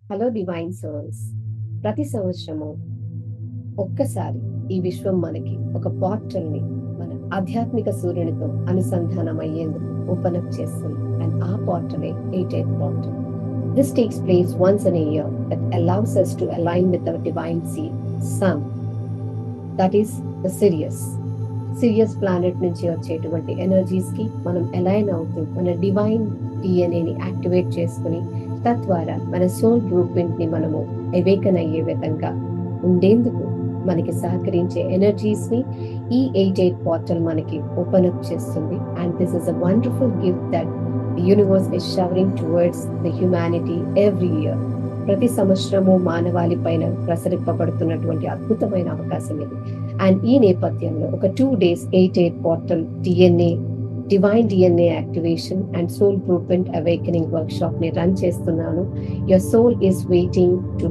Hello divine souls. ప్రతి సంవత్సరము ఒక్కసారి ఈ విశ్వం మనకి ఒక పోర్టల్ ని మన ఆధ్యాత్మిక సూర్యునితో అనుసంధానం అయ్యేందుకు ఓపెన్ అప్ చేస్తుంది. అండ్ ఆ పోర్టలే 88 portal. This takes place once in a year that allows us to align with our divine seed, sun. That is the Sirius planet నుంచి వచ్చేటువంటి ఎనర్జీస్ కి మనం అలైన్ అవుతూ మన డివైన్ డిఎన్ఏని యాక్టివేట్ చేసుకుని తద్వారా మన సోల్ బ్లూ ప్రింట్ ని మనము అవేకన్ అయ్యే విధంగా ఉండేందుకు మనకి సహకరించే ఎనర్జీస్ ని ఈ 88 పోర్టల్ మనకి ఓపెన్ అప్ చేస్తుంది. And this is a wonderful gift that the universe is showering towards the humanity every year. ప్రతి సంవత్సరము మానవాళి పైన ప్రసరింపబడుతున్నటువంటి అద్భుతమైన అవకాశం ఇది. అండ్ ఈ నేపథ్యంలో ఒక 2 days 88 portal divine DNA activation and soul blueprint awakening workshop ని రన్ చేస్తున్నాను. Your soul is waiting to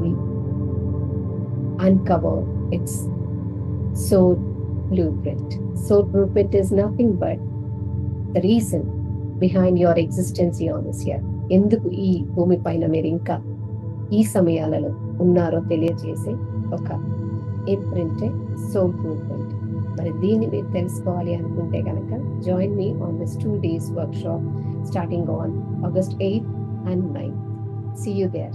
uncover its soul blueprint. Soul blueprint is nothing but the reason behind your existence on this earth. ఎందుకు ఈ భూమి పైన మీరు ఇంకా ఈ సమయాలలో ఉన్నారో తెలియజేసే ఒక ఇంప్రింటే సోల్ బ్లూప్రింట్. మరి దీన్ని మీరు తెలుసుకోవాలి అనుకుంటే కనుక join me on this 2 days work shop starting on August 8th and 9th. See you there.